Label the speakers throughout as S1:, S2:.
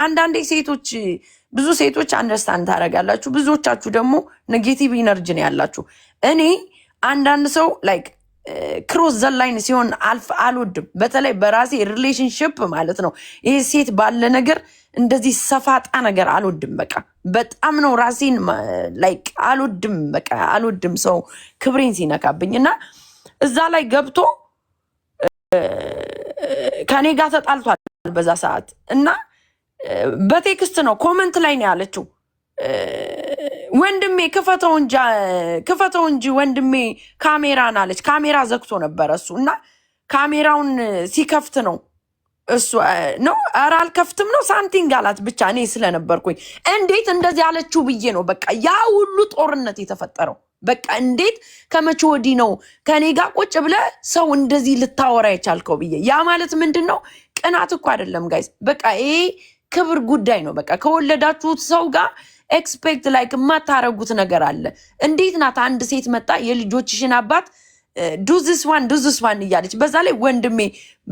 S1: አንዳንዴ ሴቶች ብዙ ሴቶች አንደርስታንድ ታደርጋላችሁ፣ ብዙዎቻችሁ ደግሞ ኔጌቲቭ ኢነርጂ ነው ያላችሁ። እኔ አንዳንድ ሰው ላይክ ክሮስ ዘላይን ሲሆን አልወድም። በተለይ በራሴ ሪሌሽንሽፕ ማለት ነው። ይሄ ሴት ባለ ነገር እንደዚህ ሰፋጣ ነገር አልወድም። በቃ በጣም ነው ራሴን ላይክ አልወድም። በቃ አልወድም ሰው ክብሬን ሲነካብኝ እና እዛ ላይ ገብቶ ከኔ ጋር ተጣልቷል በዛ ሰዓት እና በቴክስት ነው ኮመንት ላይ ነው ያለችው ወንድሜ ክፈተው እንጂ ወንድሜ ካሜራን አለች። ካሜራ ዘግቶ ነበረ እሱ እና ካሜራውን ሲከፍት ነው እሱ ነው ኧረ አልከፍትም ነው ሳምቲንግ አላት። ብቻ እኔ ስለነበርኩኝ እንዴት እንደዚህ አለችው ብዬ ነው በቃ ያ ሁሉ ጦርነት የተፈጠረው። በቃ እንዴት ከመቼ ወዲህ ነው ከኔ ጋር ቁጭ ብለ ሰው እንደዚህ ልታወራ የቻልከው ብዬ። ያ ማለት ምንድን ነው? ቅናት እኮ አይደለም ጋይስ። በቃ ይሄ ክብር ጉዳይ ነው። በቃ ከወለዳችሁት ሰው ጋር ኤክስፔክት ላይክ የማታረጉት ነገር አለ። እንዴት ናት አንድ ሴት መጣ የልጆችሽን አባት ዱዝስ ዋን እያለች በዛ ላይ ወንድሜ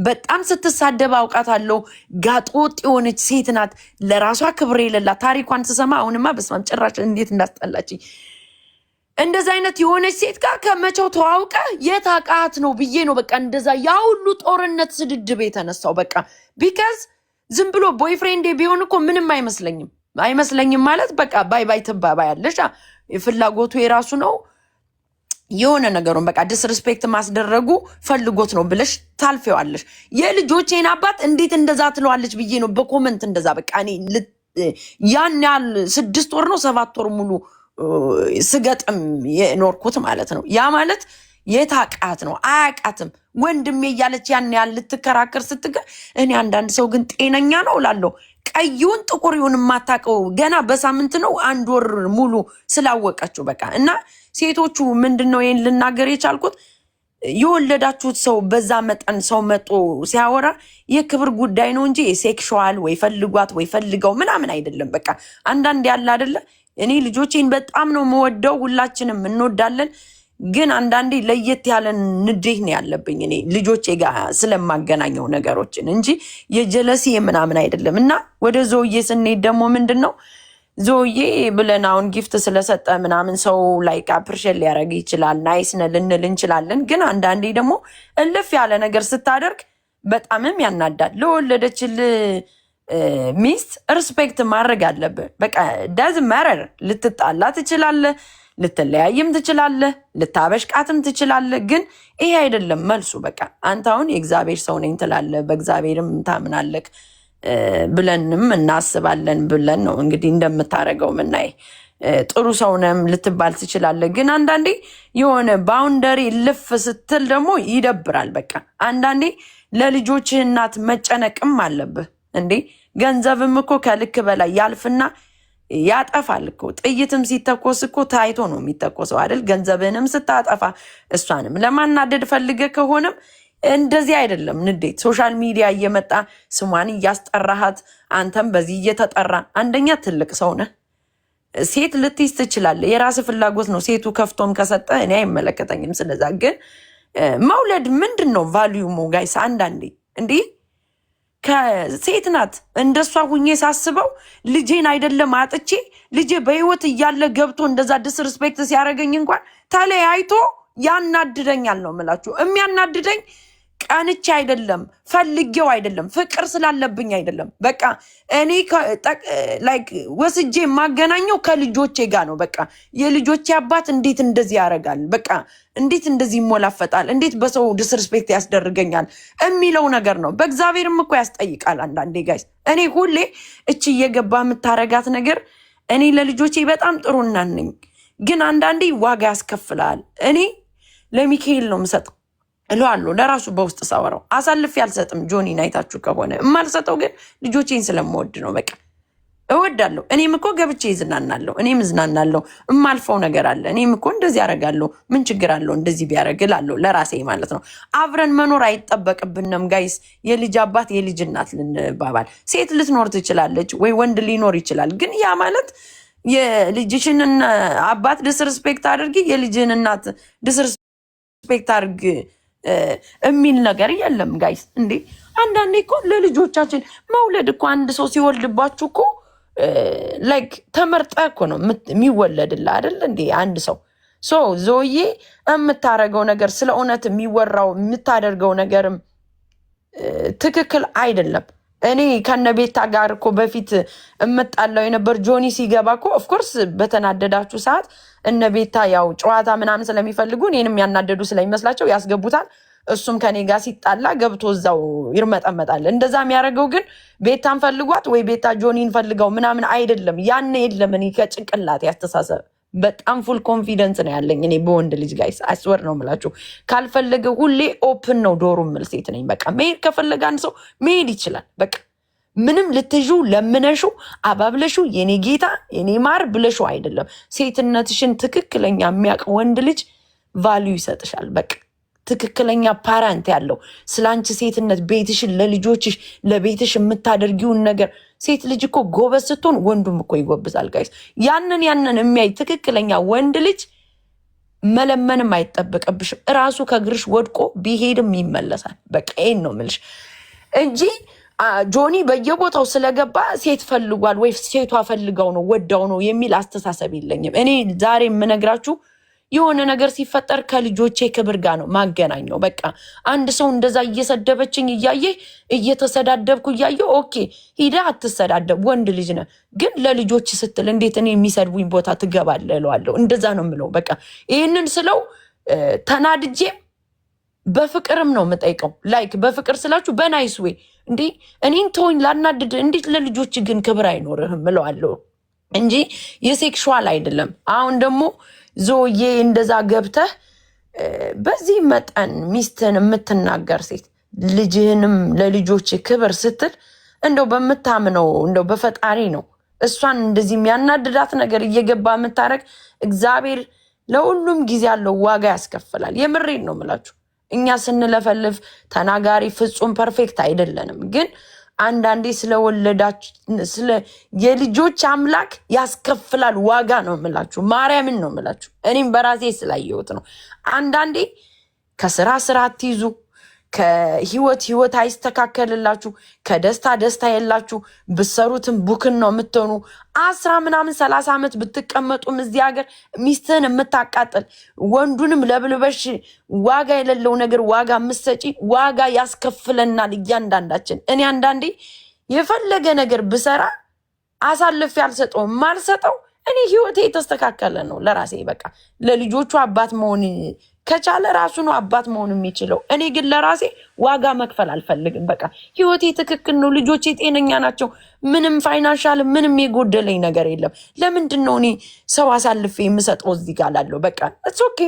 S1: በጣም ስትሳደብ አውቃታለሁ። ጋጦጥ የሆነች ሴት ናት፣ ለራሷ ክብር የሌላት። ታሪኳን ስሰማ አሁንማ በስማም ጭራሽ እንዴት እንዳስጠላችኝ። እንደዛ አይነት የሆነች ሴት ጋር ከመቼው ተዋውቀ የታቃት ነው ብዬ ነው በቃ እንደዛ ያ ሁሉ ጦርነት ስድድብ የተነሳው። በቃ ቢካዝ ዝም ብሎ ቦይፍሬንድ ቢሆን እኮ ምንም አይመስለኝም ማለት በቃ ባይ ትባባያለሽ። ፍላጎቱ የራሱ ነው። የሆነ ነገሩን በቃ ዲስሪስፔክት ማስደረጉ ፈልጎት ነው ብለሽ ታልፈዋለሽ። የልጆቼን አባት እንዴት እንደዛ ትለዋለች ብዬ ነው በኮመንት እንደዛ በቃ እኔ ያን ያህል 6 ወር ነው 7 ወር ሙሉ ስገጥም የኖርኩት ማለት ነው። ያ ማለት የታቃት ነው አያቃትም ወንድሜ እያለች ያን ያህል ልትከራከር እኔ አንዳንድ ሰው ግን ጤነኛ ነው እላለሁ። ቀዩን ጥቁሪውን የማታውቀው ገና በሳምንት ነው 1 ወር ሙሉ ስላወቀችው በቃ። እና ሴቶቹ ምንድነው ይሄን ልናገር የቻልኩት የወለዳችሁት ሰው በዛ መጠን ሰው መጦ ሲያወራ የክብር ጉዳይ ነው እንጂ ሴክሹዋል ወይ ፈልጓት ወይ ፈልገው ምናምን አይደለም። በቃ አንዳንድ ያለ አይደለ እኔ ልጆቼን በጣም ነው የምወደው፣ ሁላችንም እንወዳለን። ግን አንዳንዴ ለየት ያለ ንዴት ነው ያለብኝ እኔ ልጆቼ ጋር ስለማገናኘው ነገሮችን እንጂ የጀለሲ ምናምን አይደለም። እና ወደ ዞዬ ስንሄድ ደግሞ ምንድነው ዞዬ ብለን አሁን ጊፍት ስለሰጠ ምናምን ሰው ላይክ አፕሪሼት ሊያደርግ ይችላል፣ ናይስ ነህ ልንል እንችላለን። ግን አንዳንዴ ደግሞ እልፍ ያለ ነገር ስታደርግ በጣምም ያናዳል። ለወለደችል ሚስት ሪስፔክት ማድረግ አለብህ። በቃ ዳዝ ማረር ልትጣላ ትችላለህ፣ ልትለያይም ትችላለህ፣ ልታበሽቃትም ትችላለህ። ግን ይሄ አይደለም መልሱ። በቃ አንተ አሁን የእግዚአብሔር ሰው ነኝ ትላለህ፣ በእግዚአብሔርም ታምናለህ ብለንም እናስባለን ብለን ነው እንግዲህ እንደምታረገው ምናይ ጥሩ ሰውነም ልትባል ትችላለህ። ግን አንዳንዴ የሆነ ባውንደሪ ልፍ ስትል ደግሞ ይደብራል። በቃ አንዳንዴ ለልጆች እናት መጨነቅም አለብህ እንዴ። ገንዘብም እኮ ከልክ በላይ ያልፍና ያጠፋል እኮ። ጥይትም ሲተኮስ እኮ ታይቶ ነው የሚተኮሰው አይደል? ገንዘብንም ስታጠፋ እሷንም ለማናደድ ፈልገ ከሆነም እንደዚህ አይደለም ንዴት። ሶሻል ሚዲያ እየመጣ ስሟን እያስጠራሃት አንተም በዚህ እየተጠራ አንደኛ ትልቅ ሰው ነህ። ሴት ልትይዝ ትችላለህ፣ የራስ ፍላጎት ነው። ሴቱ ከፍቶም ከሰጠ እኔ አይመለከተኝም። ስለዛ ግን መውለድ ምንድን ነው ቫልዩሙ ጋይስ? አንዳንዴ እንዲህ ከሴት ናት እንደሷ ሁኜ ሳስበው ልጄን አይደለም አጥቼ ልጄ በህይወት እያለ ገብቶ እንደዛ ዲስሪስፔክት ሲያደርገኝ እንኳን ተለያይቶ ያናድደኛል ነው የምላችሁ። የሚያናድደኝ ቀንቼ አይደለም ፈልጌው አይደለም ፍቅር ስላለብኝ አይደለም። በቃ እኔ ላይክ ወስጄ የማገናኘው ከልጆቼ ጋር ነው። በቃ የልጆቼ አባት እንዴት እንደዚህ ያደርጋል፣ በቃ እንዴት እንደዚህ ይሞላፈጣል፣ እንዴት በሰው ዲስሪስፔክት ያስደርገኛል የሚለው ነገር ነው። በእግዚአብሔርም እኮ ያስጠይቃል አንዳንዴ ጋይስ። እኔ ሁሌ እቺ እየገባ የምታረጋት ነገር እኔ ለልጆቼ በጣም ጥሩ እናት ነኝ፣ ግን አንዳንዴ ዋጋ ያስከፍላል። እኔ ለሚካኤል ነው የምሰጠው እለዋለሁ፣ ለራሱ በውስጥ ሳወራው አሳልፌ አልሰጥም። ጆኒን አይታችሁ ከሆነ የማልሰጠው ግን ልጆቼን ስለምወድ ነው። በቃ እወዳለሁ። እኔም እኮ ገብቼ ይዝናናለሁ፣ እኔም እዝናናለሁ። የማልፈው ነገር አለ። እኔም እኮ እንደዚህ ያደርጋለሁ፣ ምን ችግር አለው እንደዚህ ቢያደርግ እላለሁ ለራሴ ማለት ነው። አብረን መኖር አይጠበቅብንም ጋይስ። የልጅ አባት የልጅ እናት ልንባባል። ሴት ልትኖር ትችላለች ወይ ወንድ ሊኖር ይችላል። ግን ያ ማለት የልጅሽን አባት ዲስሪስፔክት አድርጊ፣ የልጅን እናት ዲስሪስፔክት አድርግ የሚል ነገር የለም ጋይስ። እንዴ አንዳንዴ እኮ ለልጆቻችን መውለድ እኮ አንድ ሰው ሲወልድባችሁ እኮ ላይክ ተመርጠ እኮ ነው የሚወለድልህ አይደል እንዴ? አንድ ሰው ዞዬ የምታደርገው ነገር ስለ እውነት የሚወራው የምታደርገው ነገርም ትክክል አይደለም። እኔ ከነቤታ ጋር እኮ በፊት እምጣለው የነበር ጆኒ ሲገባ እኮ ኦፍኮርስ በተናደዳችሁ ሰዓት እነቤታ ያው ጨዋታ ምናምን ስለሚፈልጉ እኔንም ያናደዱ ስለሚመስላቸው ያስገቡታል። እሱም ከኔ ጋር ሲጣላ ገብቶ እዛው ይርመጠመጣል። እንደዛ የሚያደርገው ግን ቤታን ፈልጓት ወይ ቤታ ጆኒን ፈልገው ምናምን አይደለም። ያን የለም። እኔ ከጭንቅላት ያስተሳሰብ በጣም ፉል ኮንፊደንስ ነው ያለኝ እኔ በወንድ ልጅ ጋይስ አስወር ነው የምላችሁ። ካልፈለገ ሁሌ ኦፕን ነው ዶሩ ምል ሴት ነኝ። በቃ መሄድ ከፈለገ አንድ ሰው መሄድ ይችላል። በቃ ምንም ልትዡ ለምነሹ አባብለሹ የኔ ጌታ የኔ ማር ብለሹ አይደለም። ሴትነትሽን ትክክለኛ የሚያውቅ ወንድ ልጅ ቫልዩ ይሰጥሻል። በቃ ትክክለኛ ፓራንት ያለው ስላንቺ ሴትነት ቤትሽን ለልጆችሽ ለቤትሽ የምታደርጊውን ነገር ሴት ልጅ እኮ ጎበዝ ስትሆን ወንዱም እኮ ይጎብዛል ጋይስ። ያንን የሚያይ ትክክለኛ ወንድ ልጅ መለመንም አይጠበቅብሽም። እራሱ ከእግርሽ ወድቆ ቢሄድም ይመለሳል። በቃ ይሄን ነው የምልሽ እንጂ ጆኒ በየቦታው ስለገባ ሴት ፈልጓል ወይ ሴቷ ፈልጋው ነው ወዳው ነው የሚል አስተሳሰብ የለኝም። እኔ ዛሬ የምነግራችሁ የሆነ ነገር ሲፈጠር ከልጆቼ ክብር ጋር ነው ማገናኘው። በቃ አንድ ሰው እንደዛ እየሰደበችኝ እያየ እየተሰዳደብኩ እያየ ኦኬ ሂዳ አትሰዳደብ፣ ወንድ ልጅ ነህ፣ ግን ለልጆች ስትል እንዴት እኔ የሚሰድቡኝ ቦታ ትገባለህ እለዋለሁ። እንደዛ ነው የምለው። በቃ ይህንን ስለው ተናድጄም በፍቅርም ነው የምጠይቀው። ላይክ በፍቅር ስላችሁ በናይስ ዌይ እንዴ እኔን ተወኝ ላናድድ፣ እንዴት ለልጆች ግን ክብር አይኖርህም እለዋለሁ እንጂ የሴክሹዋል አይደለም። አሁን ደግሞ ዞዬ እንደዛ ገብተህ በዚህ መጠን ሚስትህን የምትናገር ሴት ልጅህንም ለልጆች ክብር ስትል እንደው በምታምነው እንደው በፈጣሪ ነው እሷን እንደዚህ የሚያናድዳት ነገር እየገባ የምታረግ እግዚአብሔር ለሁሉም ጊዜ ያለው ዋጋ ያስከፍላል። የምሬን ነው የምላችሁ። እኛ ስንለፈልፍ ተናጋሪ ፍጹም ፐርፌክት አይደለንም፣ ግን አንዳንዴ ስለወለዳች የልጆች አምላክ ያስከፍላል ዋጋ ነው የምላችሁ። ማርያምን ነው የምላችሁ። እኔም በራሴ ስላየሁት ነው። አንዳንዴ ከስራ ስራ አትይዙ፣ ከህይወት አይስተካከልላችሁ፣ ከደስታ ደስታ የላችሁ፣ ብሰሩትም ቡክን ነው የምትሆኑ። 10 ምናምን 30 ዓመት ብትቀመጡም እዚህ ሀገር ሚስትህን የምታቃጥል ወንዱንም ለብልበሽ ዋጋ የሌለው ነገር ዋጋ የምትሰጪ ዋጋ ያስከፍለናል እያንዳንዳችን። እኔ አንዳንዴ የፈለገ ነገር ብሰራ አሳልፌ አልሰጠውም። ማልሰጠው እኔ ህይወቴ የተስተካከለ ነው ለራሴ። በቃ ለልጆቹ አባት መሆን ከቻለ ራሱ ነው አባት መሆን የሚችለው። እኔ ግን ለራሴ ዋጋ መክፈል አልፈልግም። በቃ ህይወቴ ትክክል ነው፣ ልጆቼ ጤነኛ ናቸው፣ ምንም ፋይናንሻል ምንም የጎደለኝ ነገር የለም። ለምንድን ነው እኔ ሰው አሳልፌ የምሰጠው እዚህ ጋር ላለው? በቃ እስ ኦኬ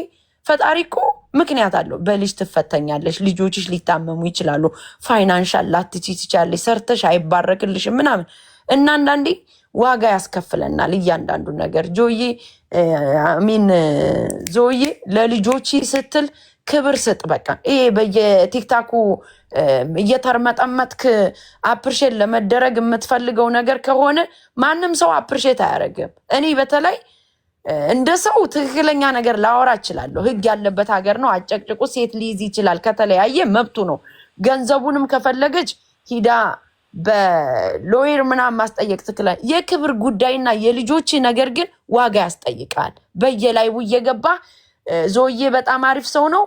S1: ፈጣሪ እኮ ምክንያት አለው። በልጅ ትፈተኛለሽ፣ ልጆችሽ ሊታመሙ ይችላሉ፣ ፋይናንሻል ላትቺ ትችላለሽ፣ ሰርተሽ አይባረክልሽም ምናምን እና አንዳንዴ ዋጋ ያስከፍለናል እያንዳንዱ ነገር። ዞዬ ለልጆች ስትል ክብር ስጥ። በቃ ይሄ በየቲክታኩ እየተርመጠመጥክ አፕርሼት ለመደረግ የምትፈልገው ነገር ከሆነ ማንም ሰው አፕርሼት አያደርግም። እኔ በተለይ እንደ ሰው ትክክለኛ ነገር ላወራ እችላለሁ። ህግ ያለበት ሀገር ነው። አጨቅጭቁ ሴት ሊይዝ ይችላል፣ ከተለያየ መብቱ ነው። ገንዘቡንም ከፈለገች ሂዳ በሎየር ምናምን ማስጠየቅ ትክክል። የክብር ጉዳይና የልጆች ነገር ግን ዋጋ ያስጠይቃል። በየላይቡ እየገባ ዞዬ በጣም አሪፍ ሰው ነው፣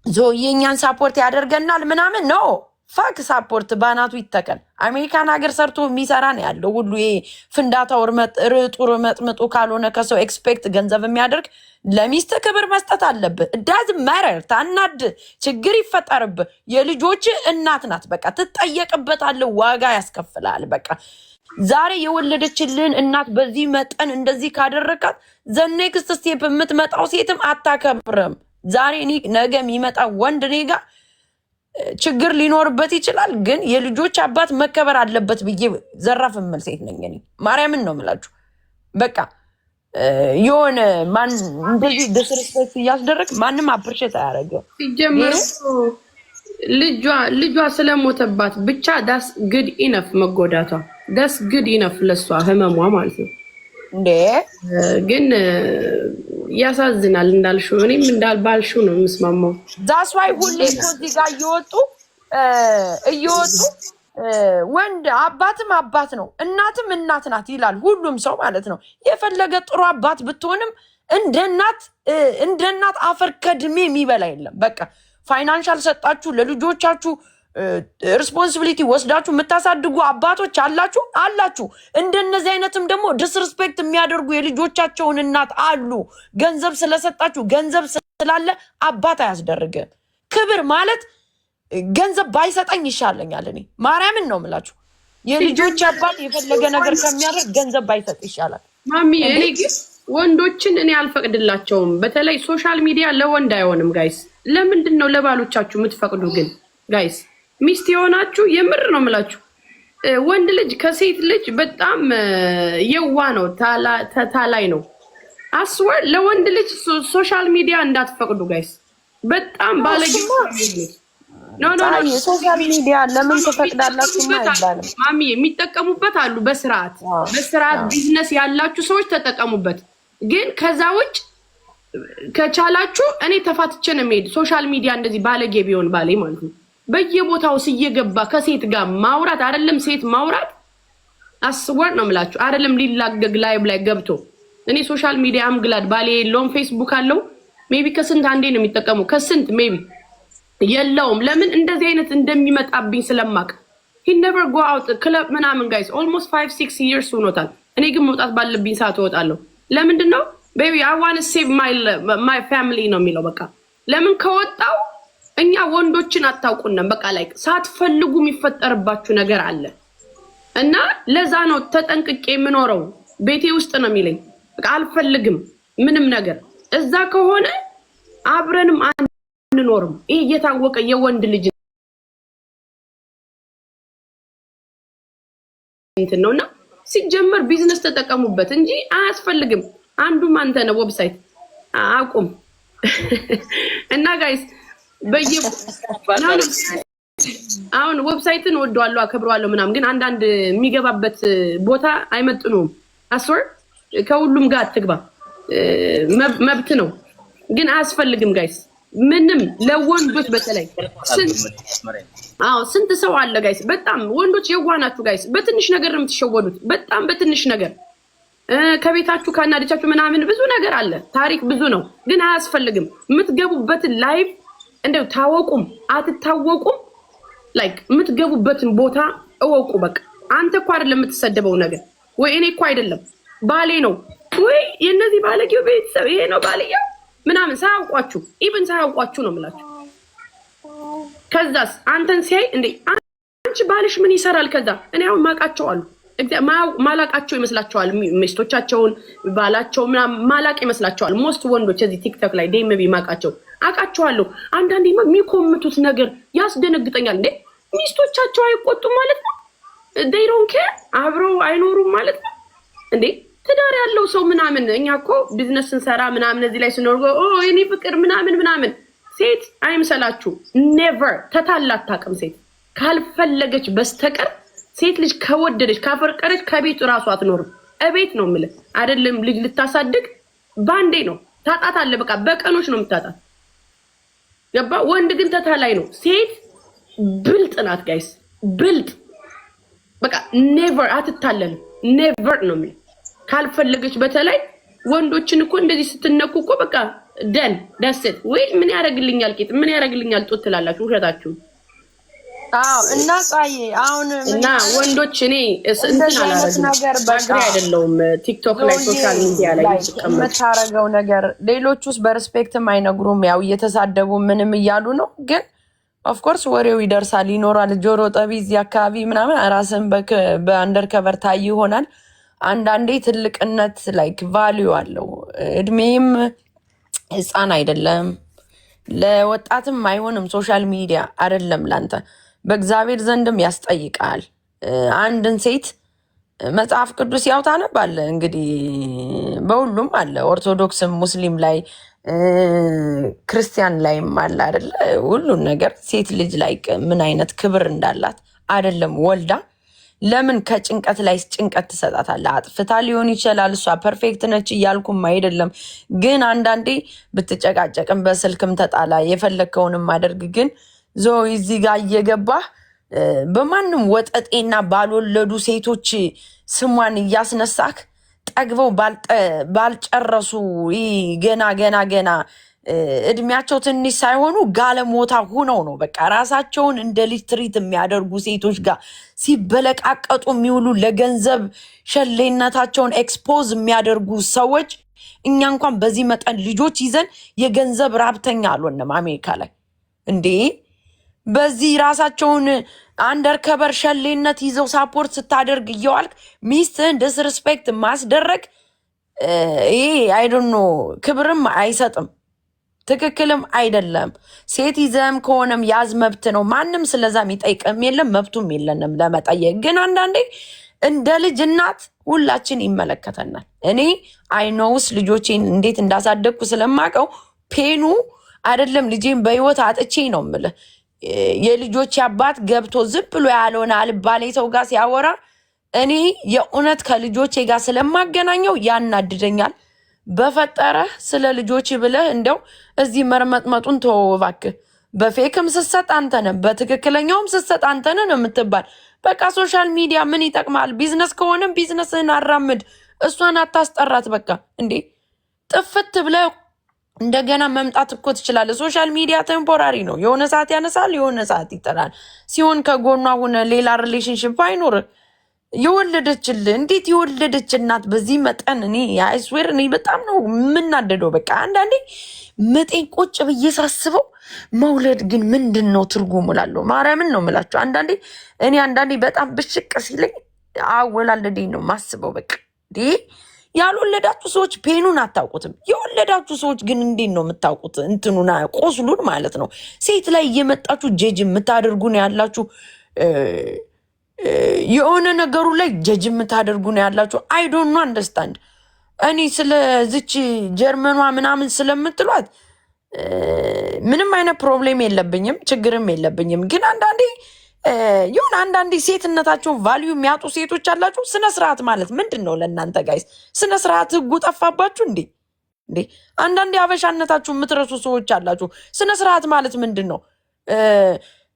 S1: ዞዬ እኛን ሳፖርት ያደርገናል ምናምን ነው። ፋክ ሳፖርት ባናቱ ይተከል። አሜሪካን ሀገር ሰርቶ የሚሰራ ነው ያለው ሁሉ። ይሄ ፍንዳታው ርጡ መጥምጡ ካልሆነ ከሰው ኤክስፔክት ገንዘብ የሚያደርግ ለሚስት ክብር መስጠት አለብህ። ዳዝ መረር ታናድ ችግር ይፈጠርብህ። የልጆች እናት ናት። በቃ ትጠየቅበታለህ፣ ዋጋ ያስከፍላል። በቃ ዛሬ የወለደችልን እናት በዚህ መጠን እንደዚህ ካደረካት ዘኔክስት ስቴፕ የምትመጣው ሴትም አታከብርም። ዛሬ ነገ የሚመጣ ወንድ እኔ ጋ ችግር ሊኖርበት ይችላል፣ ግን የልጆች አባት መከበር አለበት ብዬ ዘራፍ የምል ሴት ነኝ እኔ። ማርያምን ነው የምላችሁ። በቃ የሆነ ማን እንደዚህ ዲስሪስፔክት እያስደረግ ማንም አፕሪሼት አያደርገው።
S2: ሲጀመር ልጇ ስለሞተባት ብቻ ዳስ ግድ ኢነፍ መጎዳቷ ዳስ ግድ ኢነፍ ለሷ ህመሟ ማለት ነው እንዴ። ግን ያሳዝናል እንዳልሽው። እኔም እንዳልባልሽው ነው የምስማማው።
S1: ዛስ ዋይ ሁሌ እዚህ ጋር እየወጡ እየወጡ ወንድ አባትም አባት ነው እናትም እናት ናት ይላል ሁሉም ሰው ማለት ነው። የፈለገ ጥሩ አባት ብትሆንም እንደ እናት አፈር ከድሜ የሚበላ የለም። በቃ ፋይናንሻል ሰጣችሁ ለልጆቻችሁ ሪስፖንሲቢሊቲ ወስዳችሁ የምታሳድጉ አባቶች አላችሁ። እንደነዚህ አይነትም ደግሞ ዲስሪስፔክት የሚያደርጉ የልጆቻቸውን እናት አሉ። ገንዘብ ስለሰጣችሁ ገንዘብ ስላለ አባት አያስደርግም። ክብር ማለት ገንዘብ ባይሰጠኝ ይሻለኛል። እኔ ማርያምን ነው የምላችሁ። የልጆች አባት የፈለገ ነገር ከሚያደርግ ገንዘብ ባይሰጥ ይሻላል።
S2: ማሚ እኔ ግን ወንዶችን እኔ አልፈቅድላቸውም። በተለይ ሶሻል ሚዲያ ለወንድ አይሆንም ጋይስ። ለምንድን ነው ለባሎቻችሁ የምትፈቅዱ ግን ጋይስ? ሚስት የሆናችሁ የምር ነው የምላችሁ። ወንድ ልጅ ከሴት ልጅ በጣም የዋ ነው፣ ታላይ ነው። አስወር ለወንድ ልጅ ሶሻል ሚዲያ እንዳትፈቅዱ ጋይስ። በጣም ባለጌ ኖ
S1: ሶሻል ሚዲያ ለምን ትፈቅዳላችሁ? አይባልም
S2: ማሚ። የሚጠቀሙበት አሉ በስርዓት ቢዝነስ ያላችሁ ሰዎች ተጠቀሙበት። ግን ከዛ ውጭ ከቻላችሁ እኔ ተፋትቼ ነው የምሄድ። ሶሻል ሚዲያ እንደዚህ ባለጌ ቢሆን ባሌ ማለት ነው በየቦታው እየገባ ከሴት ጋር ማውራት አይደለም ሴት ማውራት አስወር ነው የምላችሁ። አይደለም ሊላገግ ላይቭ ላይ ገብቶ እኔ ሶሻል ሚዲያ አምግላድ ባሌ የለውም። ፌስቡክ አለው ሜቢ ከስንት አንዴ ነው የሚጠቀመው ከስንት ሜቢ የለውም። ለምን እንደዚህ አይነት እንደሚመጣብኝ ስለማቅ he never go out club ምናምን ጋይስ almost 5-6 years ሆኖታል። እኔ ግን መውጣት ባለብኝ ሰዓት እወጣለሁ። ለምንድን ነው baby I want to save my family ነው የሚለው። በቃ ለምን ከወጣው እኛ ወንዶችን አታውቁንም። በቃ ላይ ሳትፈልጉ የሚፈጠርባችሁ ነገር አለ እና ለዛ ነው ተጠንቅቄ የምኖረው። ቤቴ ውስጥ ነው የሚለኝ። በቃ አልፈልግም ምንም ነገር እዛ ከሆነ አብረንም አንኖርም። ይሄ እየታወቀ የወንድ ልጅ እንትን ነውና ሲጀመር ቢዝነስ ተጠቀሙበት እንጂ አያስፈልግም። አንዱም አንተ ነው ዌብሳይት አቁም እና ጋይስ አሁን ዌብሳይትን ወደዋለሁ አከብረዋለሁ ምናምን፣ ግን አንዳንድ የሚገባበት ቦታ አይመጥኑም። አስወር ከሁሉም ጋር አትግባ መብት ነው፣ ግን አያስፈልግም ጋይስ። ምንም ለወንዶች በተለይ ስንት ሰው አለ ጋይስ። በጣም ወንዶች የዋናችሁ ጋይስ። በትንሽ ነገር ነው የምትሸወዱት። በጣም በትንሽ ነገር ከቤታችሁ ካናደቻችሁ ምናምን ብዙ ነገር አለ። ታሪክ ብዙ ነው፣ ግን አያስፈልግም። የምትገቡበትን ላይቭ እንደው ታወቁም አትታወቁም ላይክ የምትገቡበትን ቦታ እወቁ። በቃ አንተ እኮ አይደለም የምትሰደበው ነገር ወይ እኔ እኮ አይደለም ባሌ ነው ወይ የነዚህ ባለጌው ቤተሰብ ይሄ ነው ባልየው ምናምን ሳያውቋችሁ ኢቭን ሳያውቋችሁ ነው የምላችሁ። ከዛስ አንተን ሲያይ እንዴ አንቺ ባልሽ ምን ይሰራል? ከዛ እኔ አሁን ማቃቸው አሉ ማላቃቸው ይመስላቸዋል። ሚስቶቻቸውን ባላቸው ማላቅ ይመስላቸዋል። ሞስት ወንዶች እዚህ ቲክቶክ ላይ ዴምቢ ማቃቸው አቃቸዋለሁ። አንዳንዴ የሚኮምቱት ነገር ያስደነግጠኛል። እንዴ ሚስቶቻቸው አይቆጡም ማለት ነው? they don't care አብረው አይኖሩም ማለት ነው እንዴ? ትዳር ያለው ሰው ምናምን እኛ እኮ ቢዝነስ እንሰራ ምናምን እዚህ ላይ ስኖር እኔ ፍቅር ምናምን ሴት አይምሰላችሁ። ኔቨር ተታላት ታቅም ሴት ካልፈለገች በስተቀር ሴት ልጅ ከወደደች ካፈቀረች ከቤት ራሱ አትኖርም። እቤት ነው የምልህ አይደለም ልጅ ልታሳድግ ባንዴ ነው ታጣት አለ። በቃ በቀኖች ነው የምታጣት። ገባ? ወንድ ግን ተታላይ ነው። ሴት ብልጥ ናት ጋይስ፣ ብልጥ በቃ ኔቨር አትታለልም። ኔቨር ነው የምልህ ካልፈለገች። በተለይ ወንዶችን እኮ እንደዚህ ስትነኩ እኮ በቃ ደስት ወይ ምን ያደርግልኛል ቂጥ ምን ያደርግልኛል ጡት ትላላችሁ። ውሸታችሁ።
S1: አዎ እና ቃዬ አሁን
S2: እና ወንዶች እኔ እንትን አላረግም አይደለሁም። ቲክቶክ ላይ ሶሻል ሚዲያ ላይ
S1: የምታረገው ነገር ሌሎቹስ በሪስፔክትም አይነግሩም። ያው እየተሳደቡ ምንም እያሉ ነው። ግን ኦፍኮርስ ወሬው ይደርሳል ይኖራል። ጆሮ ጠቢ እዚህ አካባቢ ምናምን ራስን በአንደር ከቨር ታይ ይሆናል። አንዳንዴ ትልቅነት ላይክ ቫልዩ አለው። እድሜም ህፃን አይደለም፣ ለወጣትም አይሆንም። ሶሻል ሚዲያ አይደለም ላንተ በእግዚአብሔር ዘንድም ያስጠይቃል። አንድን ሴት መጽሐፍ ቅዱስ ያው ታነባለህ እንግዲህ በሁሉም አለ፣ ኦርቶዶክስም ሙስሊም ላይ ክርስቲያን ላይም አለ አይደለ? ሁሉን ነገር ሴት ልጅ ላይ ምን አይነት ክብር እንዳላት አይደለም ወልዳ ለምን ከጭንቀት ላይ ጭንቀት ትሰጣታለህ? አጥፍታ ሊሆን ይችላል። እሷ ፐርፌክት ነች እያልኩም አይደለም። ግን አንዳንዴ ብትጨቃጨቅም በስልክም ተጣላ የፈለግከውንም አደርግ፣ ግን ዞ እዚህ ጋር እየገባ በማንም ወጠጤና ባልወለዱ ሴቶች ስሟን እያስነሳክ ጠግበው ባልጨረሱ ገና እድሜያቸው ትንሽ ሳይሆኑ ጋለሞታ ሆነው ነው በቃ ራሳቸውን እንደ ልጅ ትሪት የሚያደርጉ ሴቶች ጋር ሲበለቃቀጡ የሚውሉ ለገንዘብ ሸሌነታቸውን ኤክስፖዝ የሚያደርጉ ሰዎች እኛ እንኳን በዚህ መጠን ልጆች ይዘን የገንዘብ ራብተኛ አልሆንም። አሜሪካ ላይ እንዴ በዚህ ራሳቸውን አንደርከበር ሸሌነት ይዘው ሳፖርት ስታደርግ እየዋልክ ሚስትህን ዲስሪስፔክት ማስደረግ ይሄ አይ ዶንት ኖ ክብርም አይሰጥም፣ ትክክልም አይደለም። ሴት ይዘም ከሆነም ያዝ መብት ነው። ማንም ስለዛ የሚጠይቅም የለም መብቱም የለንም ለመጠየቅ። ግን አንዳንዴ እንደ ልጅ እናት ሁላችን ይመለከተናል። እኔ አይኖውስ ልጆቼን እንዴት እንዳሳደግኩ ስለማቀው ፔኑ አይደለም ልጄን በህይወት አጥቼ ነው የምልህ። የልጆች አባት ገብቶ ዝም ብሎ ያልሆነ አልባሌ ሰው ጋር ሲያወራ እኔ የእውነት ከልጆቼ ጋር ስለማገናኘው ያናድደኛል። በፈጠረ ስለ ልጆች ብለህ እንደው እዚህ መርመጥመጡን ተወው እባክህ። በፌክም ስትሰጥ አንተ ነህ፣ በትክክለኛውም ስትሰጥ አንተ ነህ ነው የምትባል። በቃ ሶሻል ሚዲያ ምን ይጠቅማል? ቢዝነስ ከሆነም ቢዝነስህን አራምድ፣ እሷን አታስጠራት። በቃ እንዴ ጥፍት ብለህ እንደገና መምጣት እኮ ትችላለህ። ሶሻል ሚዲያ ቴምፖራሪ ነው። የሆነ ሰዓት ያነሳል፣ የሆነ ሰዓት ይጠላል። ሲሆን ከጎኗ ሆነ ሌላ ሪሌሽንሽፕ አይኖር። የወለደችልህ እንዴት የወለደች እናት በዚህ መጠን እኔ አይስዌር እኔ በጣም ነው የምናደደው። በቃ አንዳንዴ መጤን ቁጭ ብዬ ሳስበው መውለድ ግን ምንድን ነው ትርጉሙ እላለሁ። ማርያምን ነው የምላቸው። አንዳንዴ በጣም ብሽቅ ሲለኝ አወላለዴን ነው ማስበው። በቃ ያልወለዳችሁ ሰዎች ፔኑን አታውቁትም። የወለዳችሁ ሰዎች ግን እንዴት ነው የምታውቁት? እንትኑና ቆስሉን ማለት ነው። ሴት ላይ እየመጣችሁ ጀጅ የምታደርጉ ነው ያላችሁ። የሆነ ነገሩ ላይ ጀጅ የምታደርጉ ነው ያላችሁ። አይ ዶንት ኖ አንደርስታንድ። እኔ ስለዚች ጀርመኗ ምናምን ስለምትሏት ምንም አይነት ፕሮብሌም የለብኝም፣ ችግርም የለብኝም። ግን አንዳንዴ ሴትነታቸውን ቫልዩ የሚያጡ ሴቶች አላችሁ። ስነስርዓት ማለት ምንድን ነው ለእናንተ ጋይስ? ስነስርዓት ህጉ ጠፋባችሁ እንዴ? አንዳንዴ አበሻነታችሁ የምትረሱ ሰዎች አላችሁ። ስነስርዓት ማለት ምንድን ነው?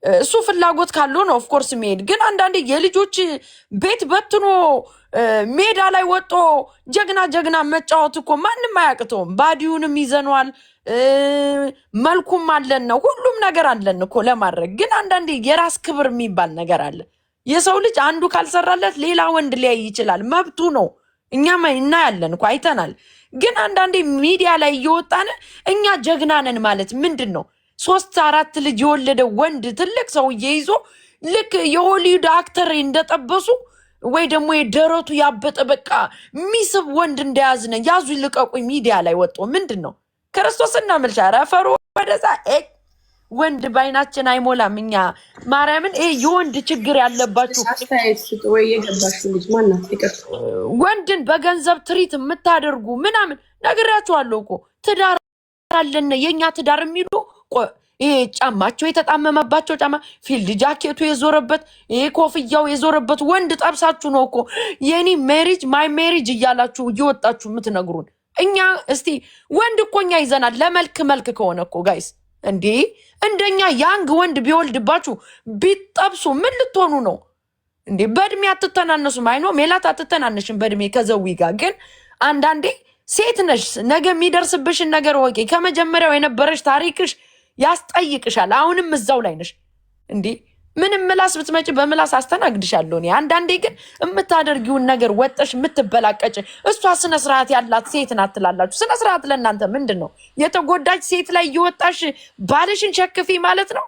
S1: እሱ ፍላጎት ካለው ነው ኦፍኮርስ የሚሄድ። ግን አንዳንዴ የልጆች ቤት በትኖ ሜዳ ላይ ወጦ ጀግና መጫወት እኮ ማንም አያቅተውም። ባዲውንም ይዘነዋል፣ መልኩም አለን ነው፣ ሁሉም ነገር አለን እኮ ለማድረግ። ግን አንዳንዴ የራስ ክብር የሚባል ነገር አለ። የሰው ልጅ አንዱ ካልሰራለት ሌላ ወንድ ሊያይ ይችላል፣ መብቱ ነው። እኛም እናያለን እኮ አይተናል። ግን አንዳንዴ ሚዲያ ላይ እየወጣን እኛ ጀግና ነን ማለት ምንድን ነው? 3-4 ልጅ የወለደ ወንድ ትልቅ ሰውዬ ይዞ ልክ የሆሊውድ አክተር እንደጠበሱ ወይ ደግሞ የደረቱ ያበጠ በቃ ሚስብ ወንድ እንደያዝነ ያዙ ይልቀቁኝ ሚዲያ ላይ ወጦ ምንድን ነው? ክርስቶስ እናመልሻ ረፈሩ ወደዛ ወንድ ባይናችን አይሞላም። እኛ ማርያምን የወንድ ችግር ያለባችሁ ወንድን በገንዘብ ትሪት የምታደርጉ ምናምን ነግራችኋለሁ እኮ ትዳር አለን የኛ ትዳር የሚሉ ይሄ ጫማቸው የተጣመመባቸው ጫማ ፊልድ ጃኬቱ የዞረበት ይሄ ኮፍያው የዞረበት ወንድ ጠብሳችሁ ነው እኮ የኔ ሜሪጅ ማይ ሜሪጅ እያላችሁ እየወጣችሁ የምትነግሩን። እኛ እስቲ ወንድ እኮ እኛ ይዘናል ለመልክ ከሆነ እኮ ጋይስ እንዴ እንደኛ ያንግ ወንድ ቢወልድባችሁ ቢጠብሱ ምን ልትሆኑ ነው እንዴ? በእድሜ አትተናነሱም። አይኖ ሜላት አትተናነሽም በእድሜ ከዘዊ ጋር። ግን አንዳንዴ ሴት ነሽ፣ ነገ የሚደርስብሽን ነገር ወቂ። ከመጀመሪያው የነበረሽ ታሪክሽ ያስጠይቅሻል። አሁንም እዛው ላይ ነሽ እንዴ? ምንም ምላስ ብትመጪ በምላስ አስተናግድሻለሁ እኔ። አንዳንዴ ግን የምታደርጊውን ነገር ወጠሽ የምትበላቀጭ እሷ ስነ ስርዓት ያላት ሴት ናት ትላላችሁ። ስነ ስርዓት ለእናንተ ምንድን ነው? የተጎዳች ሴት ላይ እየወጣሽ ባልሽን ሸክፊ ማለት ነው?